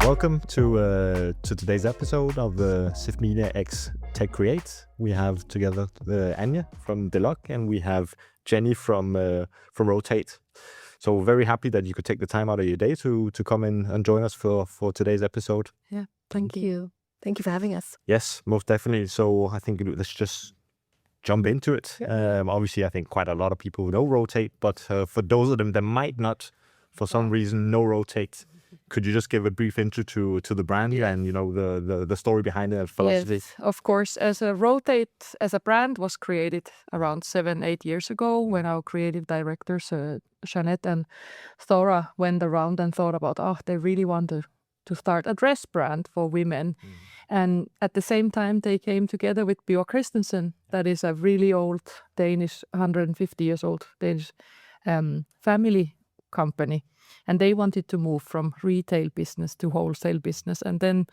Welcome to today's episode of the CIFF Media X Tech Create. We have together Anja from Delogue and we have Jenny from Rotate. So very happy that you could take the time out of your day to come in and join us for today's episode. Yeah, thank you. Thank you for having us. Yes, most definitely. So I think let's just jump into it. Yeah. Obviously, I think quite a lot of people know Rotate, but for those of them that might not, for some reason, know Rotate, could you just give a brief intro to the brand and the story behind it, philosophy? Yes, of course. As a Rotate as a brand was created around 7-8 years ago when our creative directors Jeanette and Thora went around and thought about they really want to start a dress brand for women. And at the same time they came together with Birger Christensen, that is a really old Danish, 150 years old Danish family company. And they wanted to move from retail business to wholesale business. And then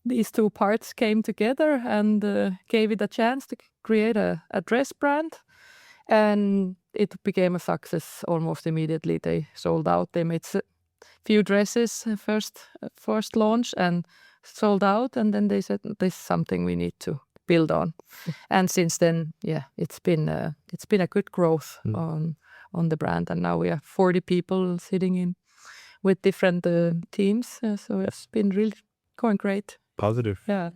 these two parts came together and gave it a chance to create a dress brand. And it became a success almost immediately. They sold out. They made few dresses first launch and sold out. And then they said, this is something we need to build on. And since then, it's been a good growth on the brand. And now we have 40 people sitting in with different teams. So it's been really going great. Positive. Yeah.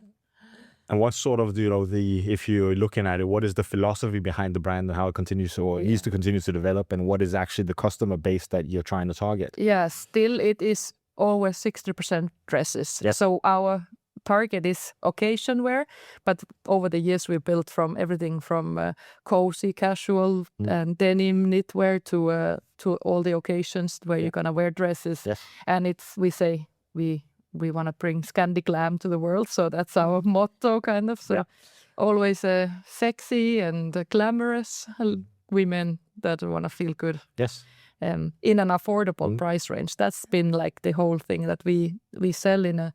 And what sort of, if you're looking at it, what is the philosophy behind the brand and how it continues needs to continue to develop, and what is actually the customer base that you're trying to target? Yeah, still it is always 60% dresses. Yes. So our target is occasion wear, but over the years we built from everything from cozy, casual, and denim knitwear to all the occasions where you're gonna wear dresses. Yes. And we say we want to bring Scandi glam to the world, so that's our motto, kind of. So always sexy and glamorous women that want to feel good. Yes. In an affordable price range. That's been like the whole thing, that we sell in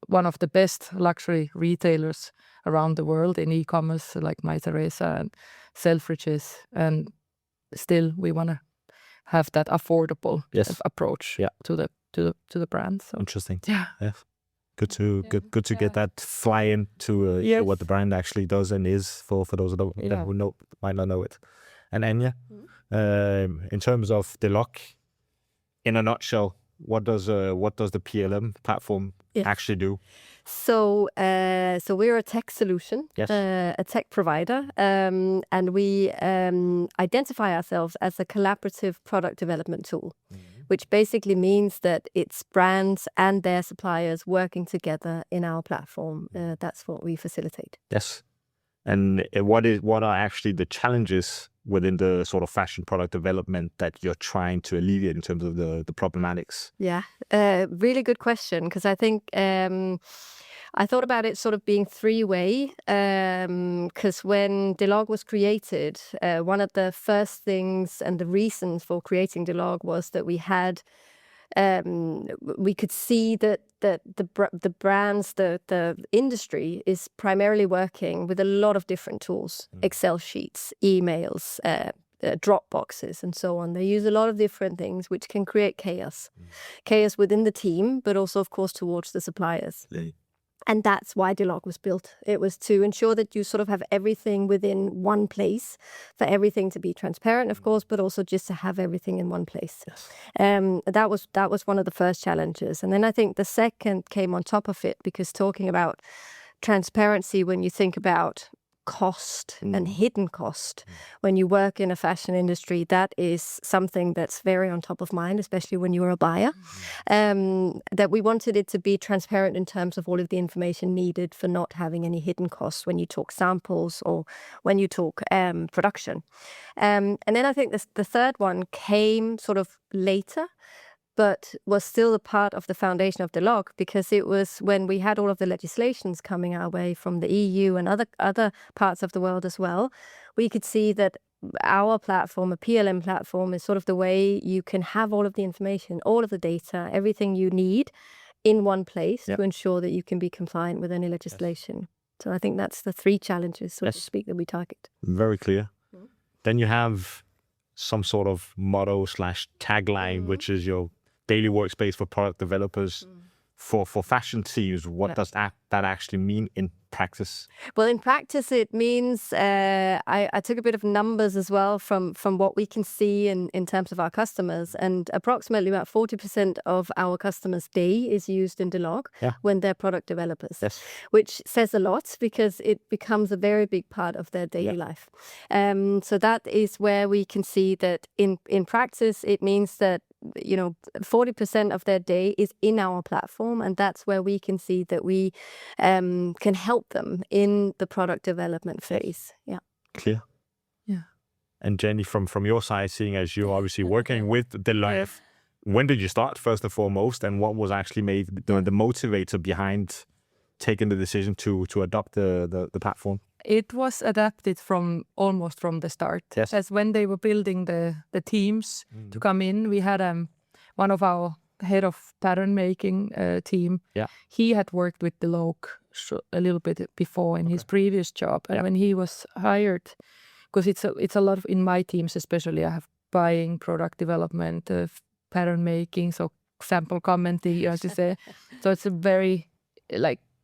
one of the best luxury retailers around the world in e-commerce, like My Teresa and Selfridges, and still we want to have that affordable approach to the brand. So interesting. Yeah. Yes. Good to get that fly into what the brand actually does and is for those who might not know it. And Anja, in terms of Delogue, in a nutshell, what does the PLM platform actually do? So we're a tech solution, a tech provider, and we identify ourselves as a collaborative product development tool, which basically means that it's brands and their suppliers working together in our platform. That's what we facilitate. Yes. And what are actually the challenges within the sort of fashion product development that you're trying to alleviate in terms of the problematics? Yeah, really good question, because I think I thought about it sort of being three-way, because when Delogue was created, one of the first things and the reasons for creating Delogue was that we could see that the brands, the industry is primarily working with a lot of different tools, Excel sheets, emails, drop boxes, and so on. They use a lot of different things, which can create chaos within the team, but also, of course, towards the suppliers. And that's why Delogue was built. It was to ensure that you sort of have everything within one place, for everything to be transparent, of course, but also just to have everything in one place. Yes. That was one of the first challenges. And then I think the second came on top of it, because talking about transparency, when you think about cost and hidden cost, when you work in a fashion industry, that is something that's very on top of mind, especially when you're a buyer. That we wanted it to be transparent in terms of all of the information needed for not having any hidden costs when you talk samples or when you talk production. And then I think the third one came sort of later, but was still a part of the foundation of Delogue, because it was when we had all of the legislations coming our way from the EU and other parts of the world as well, we could see that our platform, a PLM platform, is sort of the way you can have all of the information, all of the data, everything you need in one place to ensure that you can be compliant with any legislation. Yes. So I think that's the three challenges, so to speak, that we target. Very clear. Then you have some sort of motto / tagline, which is your daily workspace for product developers. For fashion teams, what does that actually mean in practice? Well, in practice, it means I took a bit of numbers as well from what we can see in terms of our customers. And approximately about 40% of our customers' day is used in Delogue when they're product developers, which says a lot because it becomes a very big part of their daily life. So that is where we can see that in practice, it means that 40% of their day is in our platform, and that's where we can see that we can help them in the product development phase. Yeah. Clear. Yeah. And Jenny, from your side, seeing as you're obviously working with Delogue, when did you start first and foremost, and what was actually made the motivator behind taking the decision to adopt the platform? It was adapted almost from the start. Yes. As when they were building the teams to come in, we had one of our head of pattern making team. Yeah. He had worked with Delogue a little bit before in his previous job, and when he was hired, because it's a lot of, in my teams especially, I have buying, product development, pattern making, so sample commenting, as you say. So it's a very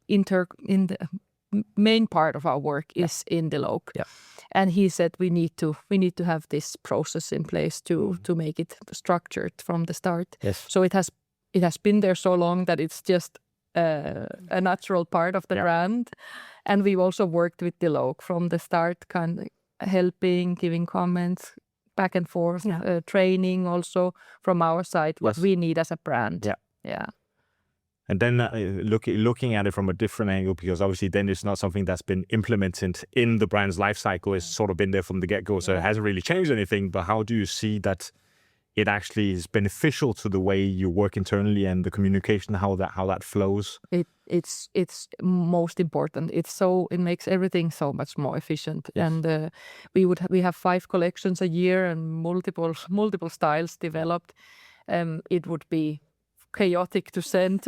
in the main part of our work is in Delogue. Yeah. And he said we need to have this process in place to make it structured from the start. Yes. So it has been there so long that it's just a natural part of the brand. And we've also worked with Delogue from the start, kind of helping, giving comments back and forth, training also from our side what we need as a brand. Yeah. And then looking at it from a different angle, because obviously then it's not something that's been implemented in the brand's life cycle. It's sort of been there from the get-go, so it hasn't really changed anything. But how do you see that it actually is beneficial to the way you work internally and the communication, how that flows? It's most important. It makes everything so much more efficient. Yes. And we have 5 collections a year and multiple styles developed. It would be chaotic to send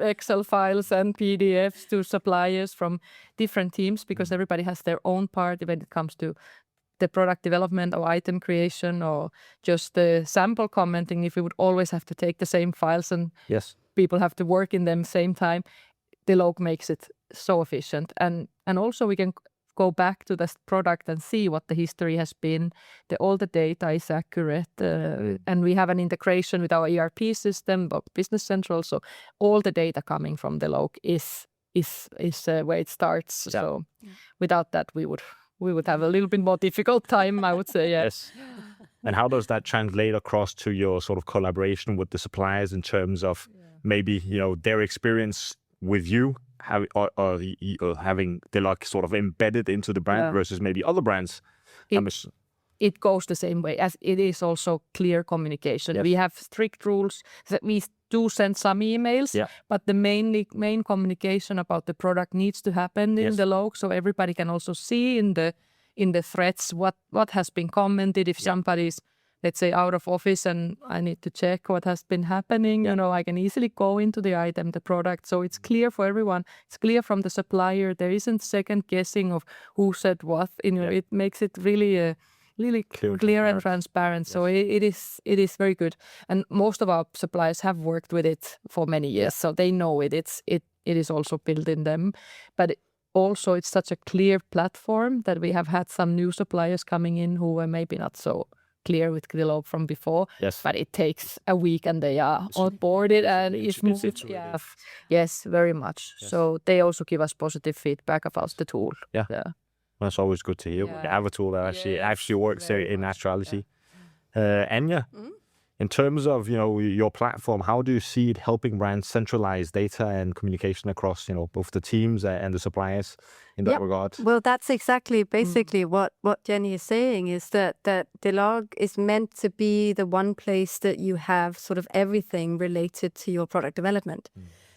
Excel files and PDFs to suppliers from different teams because everybody has their own part when it comes to the product development or item creation or just the sample commenting. If we would always have to take the same files and people have to work in them same time, Delogue makes it so efficient. And also we can go back to the product and see what the history has been. All the data is accurate, and we have an integration with our ERP system, Business Central. So all the data coming from Delogue is where it starts. Yeah. So without that, we would have a little bit more difficult time, I would say. Yes. And how does that translate across to your sort of collaboration with the suppliers in terms of maybe their experience with you? Or having Delogue sort of embedded into the brand versus maybe other brands? It goes the same way, as it is also clear communication. Yes. We have strict rules that we do send some emails, but the main communication about the product needs to happen in Delogue, so everybody can also see in the threads what has been commented. If somebody's, let's say, out of office and I need to check what has been happening, I can easily go into the item, the product. So it's clear for everyone. It's clear from the supplier. There isn't second guessing of who said what. It makes it really clear and transparent. Yes. So it is very good. And most of our suppliers have worked with it for many years, so they know it. It is also built in them. But also it's such a clear platform that we have had some new suppliers coming in who were maybe not so clear with Delogue from before, but it takes a week and they are onboarded and it's moved. Yes, very much. Yes. So they also give us positive feedback about the tool. Yeah. That's always good to hear. We have a tool that actually works in actuality. Anja, in terms of your platform, how do you see it helping brands centralize data and communication across both the teams and the suppliers in that regard? Well, that's exactly basically what Jenny is saying, is that Delogue is meant to be the one place that you have sort of everything related to your product development.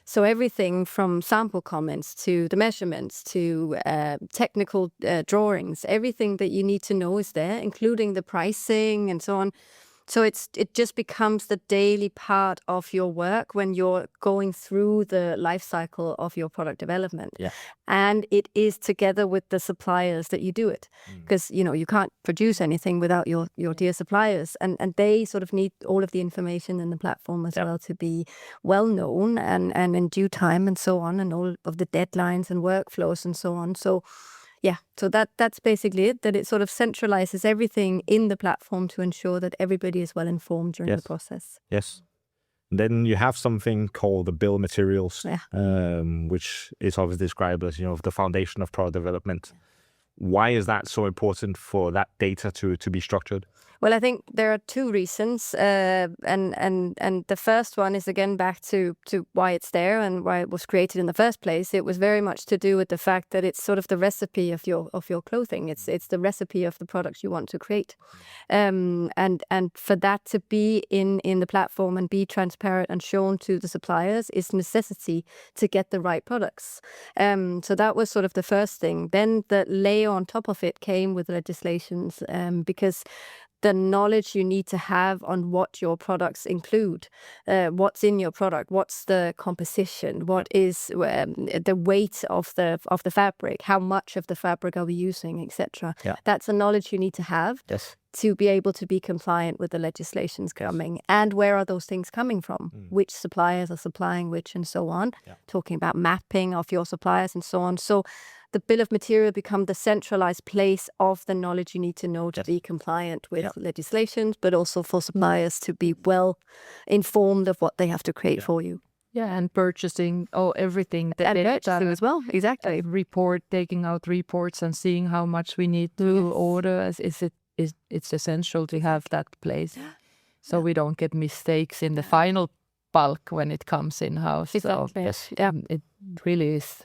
So everything from sample comments to the measurements to technical drawings, everything that you need to know is there, including the pricing and so on. So it just becomes the daily part of your work when you're going through the life cycle of your product development. Yeah. And it is together with the suppliers that you do it. Because, you can't produce anything without your dear suppliers. And they sort of need all of the information in the platform as well to be well known and in due time and so on, and all of the deadlines and workflows and so on. So so that's basically it, that it sort of centralizes everything in the platform to ensure that everybody is well informed during the process. Yes. Then you have something called the bill of materials, which is obviously described as, the foundation of product development. Why is that so important for that data to be structured? Well, I think there are two reasons, and the first one is again back to why it's there and why it was created in the first place. It was very much to do with the fact that it's sort of the recipe of your clothing. It's the recipe of the products you want to create, and for that to be in the platform and be transparent and shown to the suppliers is necessity to get the right products. So that was sort of the first thing. Then the layer on top of it came with legislations, because the knowledge you need to have on what your products include, what's in your product, what's the composition, what is the weight of the fabric, how much of the fabric are we using, etc. That's a knowledge you need to have to be able to be compliant with the legislations coming. And where are those things coming from? Which suppliers are supplying which, and so on. Talking about mapping of your suppliers and so on. So the bill of material become the centralized place of the knowledge you need to know to be compliant with legislations, but also for suppliers to be well informed of what they have to create for you. Yeah, and purchasing, everything. And purchasing as well, exactly. Taking out reports and seeing how much we need to order. It's essential to have that place, so we don't get mistakes in the final bulk when it comes in-house. Exactly. So, it really is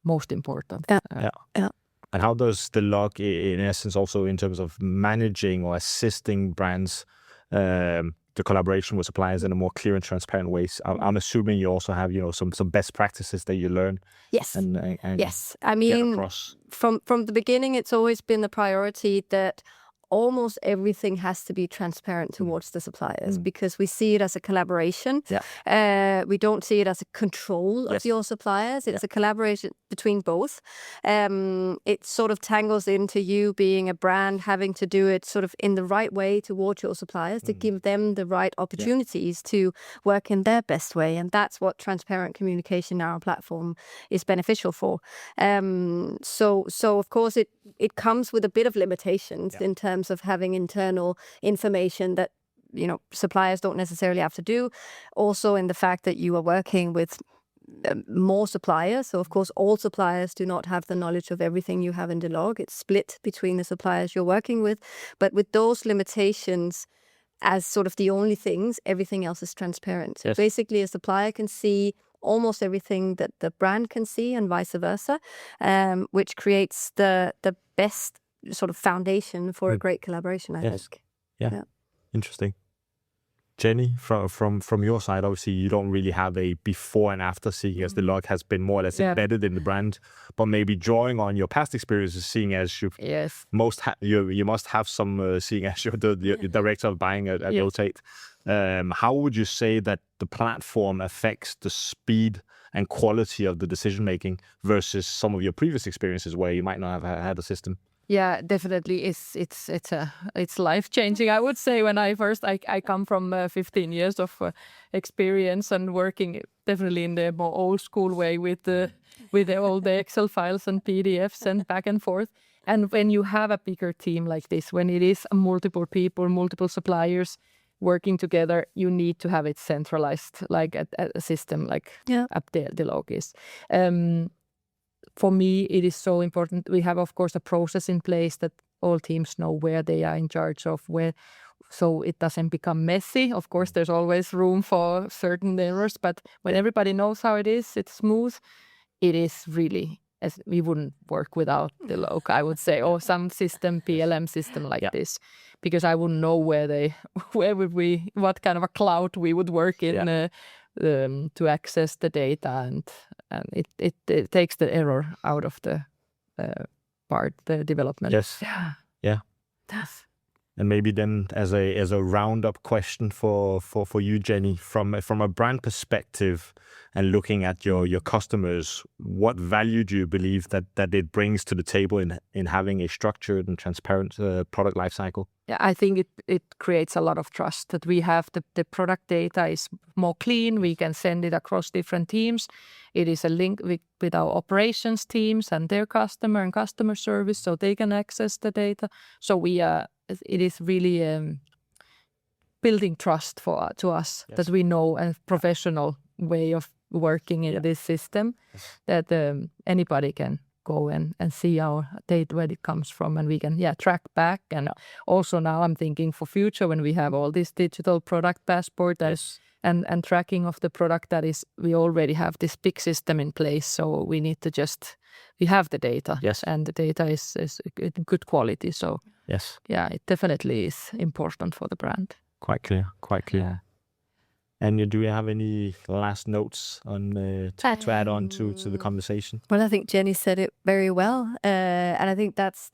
most important. And how does Delogue, in essence, also in terms of managing or assisting brands, the collaboration with suppliers in a more clear and transparent ways? I'm assuming you also have, some best practices that you learn. Yes. And yes. I mean, from the beginning, it's always been the priority that almost everything has to be transparent towards the suppliers, because we see it as a collaboration. We don't see it as a control of your suppliers. It's a collaboration between both. It sort of tangles into you being a brand, having to do it sort of in the right way towards your suppliers to give them the right opportunities to work in their best way. And that's what transparent communication in our platform is beneficial for. So of course it comes with a bit of limitations in terms of having internal information that suppliers don't necessarily have to do. Also in the fact that you are working with more suppliers. So of course all suppliers do not have the knowledge of everything you have in Delogue. It's split between the suppliers you're working with. But with those limitations as sort of the only things, everything else is transparent. So basically a supplier can see almost everything that the brand can see and vice versa, which creates the best sort of foundation for a great collaboration, I think. Yeah. Interesting. Jenny, from your side, obviously you don't really have a before and after, seeing as Delogue has been more or less embedded in the brand, but maybe drawing on your past experiences, seeing as you you must have some, seeing as you're the director of buying at Rotate. How would you say that the platform affects the speed and quality of the decision making versus some of your previous experiences where you might not have had a system? Yeah, definitely. It's life changing. I would say when I come from 15 years of experience and working definitely in the more old school way with all the Excel files and PDFs and back and forth. And when you have a bigger team like this, when it is multiple people, multiple suppliers working together, you need to have it centralized, like a system like up there Delogue is. For me, it is so important. We have, of course, a process in place that all teams know where they are in charge of, so it doesn't become messy. Of course, there's always room for certain errors, but when everybody knows how it is, it's smooth. It is really, as we wouldn't work without Delogue, I would say, or some system, PLM system like this, because I wouldn't know what kind of a cloud we would work in. To access the data, and it takes the error out of the the development. Yes. Yeah. And maybe then as a roundup question for you, Jenny, from a brand perspective and looking at your customers, what value do you believe that it brings to the table in having a structured and transparent product lifecycle? Yeah, I think it creates a lot of trust that we have the product data is more clean. We can send it across different teams. It is a link with our operations teams and their customer and customer service, so they can access the data. So it is really building trust to us that we know a professional way of working in this system, that anybody can go and see our data, where it comes from, and we can track back. And also now I'm thinking for future, when we have all this digital product passport and tracking of the product, we already have this big system in place, so we need to we have the data, and the data is good quality, so it definitely is important for the brand. Quite clear. Yeah. And do you have any last notes on to add on to the conversation? Well, I think Jenny said it very well, and I think that's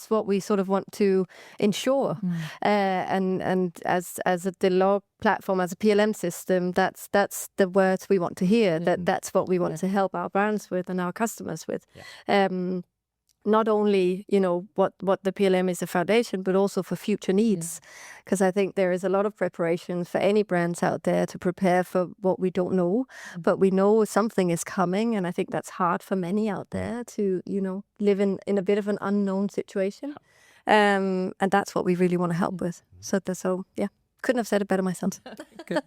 what we sort of want to ensure. And as a Delogue platform, as a PLM system, that's the words we want to hear. That's what we want to help our brands with and our customers with. Not only, what the PLM is a foundation, but also for future needs. Because I think there is a lot of preparation for any brands out there to prepare for what we don't know, but we know something is coming. And I think that's hard for many out there to, live in a bit of an unknown situation. And that's what we really want to help with. So couldn't have said it better myself. Good.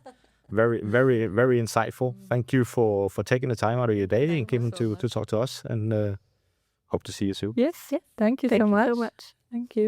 Very, very, very insightful. Thank you for taking the time out of your day and coming to talk to us, and hope to see you soon. Yes. Thank you so much. Thank you.